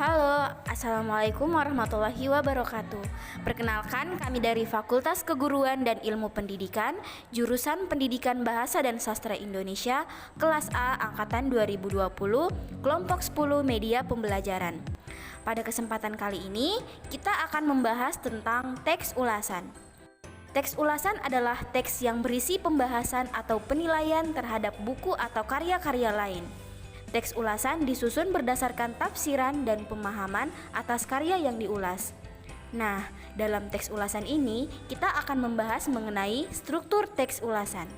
Halo, Assalamualaikum warahmatullahi wabarakatuh. Perkenalkan, kami dari Fakultas Keguruan dan Ilmu Pendidikan, jurusan Pendidikan Bahasa dan Sastra Indonesia, kelas A angkatan 2020, kelompok 10 Media Pembelajaran. Pada kesempatan kali ini, kita akan membahas tentang teks ulasan. Teks ulasan adalah teks yang berisi pembahasan atau penilaian terhadap buku atau karya-karya lain. Teks ulasan disusun berdasarkan tafsiran dan pemahaman atas karya yang diulas. Nah, dalam teks ulasan ini kita akan membahas mengenai struktur teks ulasan.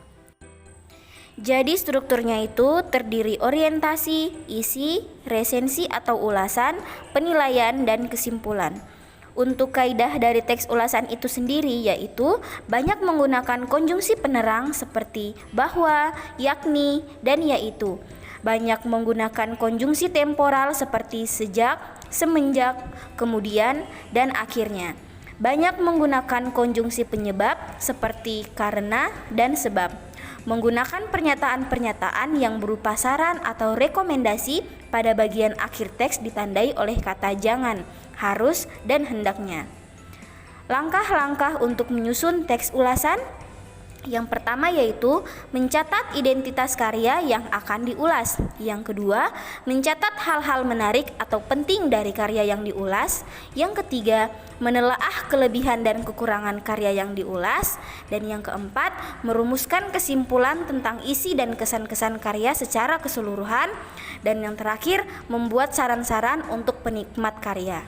Jadi strukturnya itu terdiri orientasi, isi, resensi atau ulasan, penilaian, dan kesimpulan. Untuk kaidah dari teks ulasan itu sendiri yaitu banyak menggunakan konjungsi penerang seperti bahwa, yakni, dan yaitu. Banyak menggunakan konjungsi temporal seperti sejak, semenjak, kemudian, dan akhirnya. Banyak menggunakan konjungsi penyebab seperti karena dan sebab. Menggunakan pernyataan-pernyataan yang berupa saran atau rekomendasi pada bagian akhir teks ditandai oleh kata jangan, harus, dan hendaknya. Langkah-langkah untuk menyusun teks ulasan. Yang pertama yaitu mencatat identitas karya yang akan diulas. Yang kedua, mencatat hal-hal menarik atau penting dari karya yang diulas. Yang ketiga, menelaah kelebihan dan kekurangan karya yang diulas. Dan yang keempat, merumuskan kesimpulan tentang isi dan kesan-kesan karya secara keseluruhan. Dan yang terakhir, membuat saran-saran untuk penikmat karya.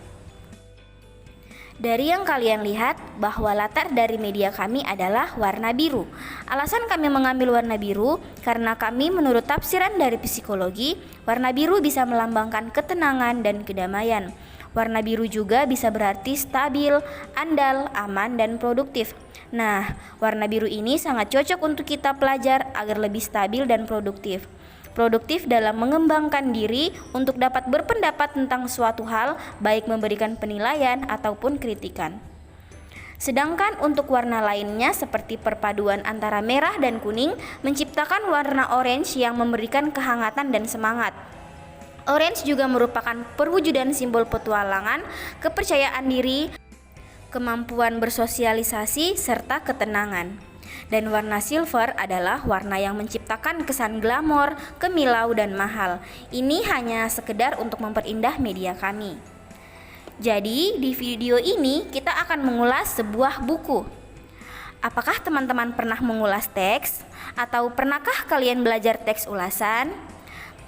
Dari yang kalian lihat bahwa latar dari media kami adalah warna biru. Alasan kami mengambil warna biru karena kami menurut tafsiran dari psikologi, warna biru bisa melambangkan ketenangan dan kedamaian. Warna biru juga bisa berarti stabil, andal, aman, dan produktif. Nah, warna biru ini sangat cocok untuk kita pelajar agar lebih stabil dan produktif. Produktif dalam mengembangkan diri untuk dapat berpendapat tentang suatu hal, baik memberikan penilaian ataupun kritikan. Sedangkan untuk warna lainnya seperti perpaduan antara merah dan kuning menciptakan warna orange yang memberikan kehangatan dan semangat. Orange juga merupakan perwujudan simbol petualangan, kepercayaan diri, kemampuan bersosialisasi, serta ketenangan. Dan warna silver adalah warna yang menciptakan kesan glamor, kemilau, dan mahal. Ini hanya sekedar untuk memperindah media kami. Jadi di video ini kita akan mengulas sebuah buku. Apakah teman-teman pernah mengulas teks? Atau pernahkah kalian belajar teks ulasan?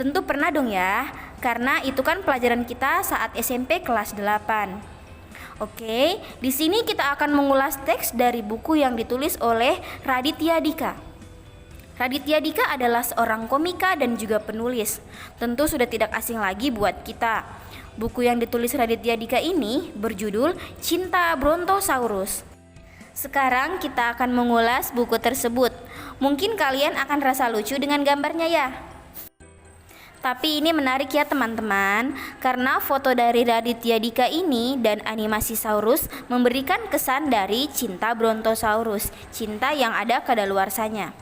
Tentu pernah dong ya, karena itu kan pelajaran kita saat SMP kelas 8. Oke, di sini kita akan mengulas teks dari buku yang ditulis oleh Raditya Dika. Raditya Dika adalah seorang komika dan juga penulis. Tentu sudah tidak asing lagi buat kita. Buku yang ditulis Raditya Dika ini berjudul Cinta Brontosaurus. Sekarang kita akan mengulas buku tersebut. Mungkin kalian akan rasa lucu dengan gambarnya ya. Tapi ini menarik ya teman-teman, karena foto dari Raditya Dika ini dan animasi Saurus memberikan kesan dari cinta Brontosaurus, cinta yang ada kadaluarsanya.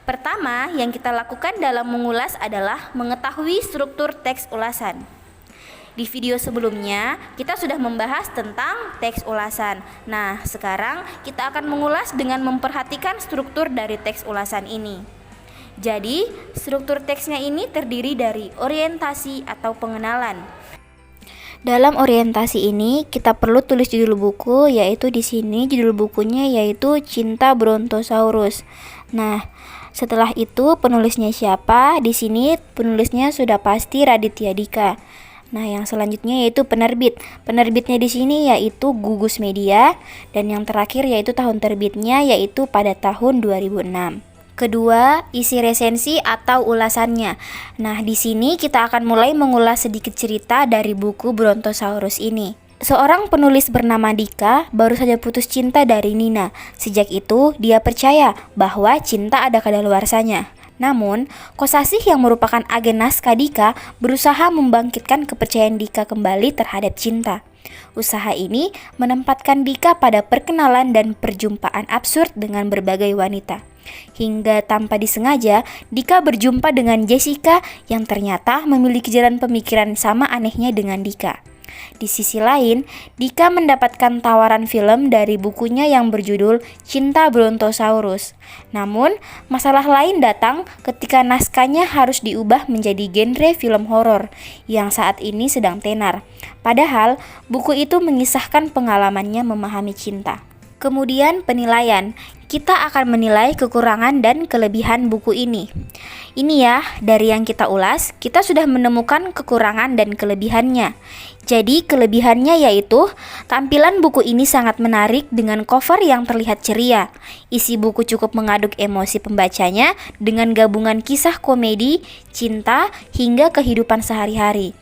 Pertama yang kita lakukan dalam mengulas adalah mengetahui struktur teks ulasan. Di video sebelumnya kita sudah membahas tentang teks ulasan. Nah, sekarang kita akan mengulas dengan memperhatikan struktur dari teks ulasan ini. Jadi, struktur teksnya ini terdiri dari orientasi atau pengenalan. Dalam orientasi ini, kita perlu tulis judul buku, yaitu di sini judul bukunya yaitu Cinta Brontosaurus. Nah, setelah itu penulisnya siapa? Di sini penulisnya sudah pasti Raditya Dika. Nah, yang selanjutnya yaitu penerbit. Penerbitnya di sini yaitu Gugus Media, dan yang terakhir yaitu tahun terbitnya yaitu pada tahun 2006. Kedua, isi resensi atau ulasannya. Nah, di sini kita akan mulai mengulas sedikit cerita dari buku Brontosaurus ini. Seorang penulis bernama Dika baru saja putus cinta dari Nina. Sejak itu, dia percaya bahwa cinta ada kadaluarsanya. Namun, Kosasih yang merupakan agen naskah Dika berusaha membangkitkan kepercayaan Dika kembali terhadap cinta. Usaha ini menempatkan Dika pada perkenalan dan perjumpaan absurd dengan berbagai wanita. Hingga tanpa disengaja, Dika berjumpa dengan Jessica yang ternyata memiliki jalan pemikiran sama anehnya dengan Dika. Di sisi lain, Dika mendapatkan tawaran film dari bukunya yang berjudul Cinta Brontosaurus. Namun, masalah lain datang ketika naskahnya harus diubah menjadi genre film horor yang saat ini sedang tenar. Padahal, buku itu mengisahkan pengalamannya memahami cinta. Kemudian penilaian, kita akan menilai kekurangan dan kelebihan buku ini. Ini ya, dari yang kita ulas, kita sudah menemukan kekurangan dan kelebihannya. Jadi kelebihannya yaitu, tampilan buku ini sangat menarik dengan cover yang terlihat ceria. Isi buku cukup mengaduk emosi pembacanya dengan gabungan kisah komedi, cinta, hingga kehidupan sehari-hari.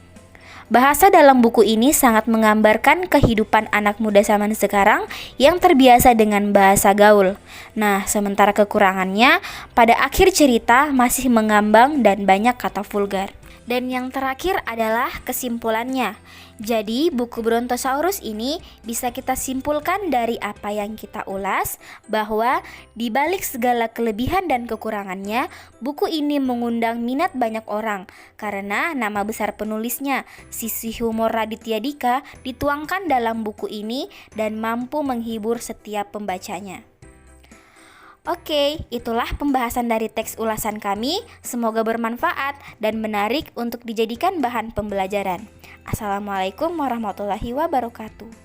Bahasa dalam buku ini sangat menggambarkan kehidupan anak muda zaman sekarang yang terbiasa dengan bahasa gaul. Nah, sementara kekurangannya, pada akhir cerita masih mengambang dan banyak kata vulgar. Dan yang terakhir adalah kesimpulannya. Jadi, buku Brontosaurus ini bisa kita simpulkan dari apa yang kita ulas, bahwa di balik segala kelebihan dan kekurangannya, buku ini mengundang minat banyak orang karena nama besar penulisnya, sisi humor Raditya Dika, dituangkan dalam buku ini dan mampu menghibur setiap pembacanya. Oke, itulah pembahasan dari teks ulasan kami. Semoga bermanfaat dan menarik untuk dijadikan bahan pembelajaran. Assalamualaikum warahmatullahi wabarakatuh.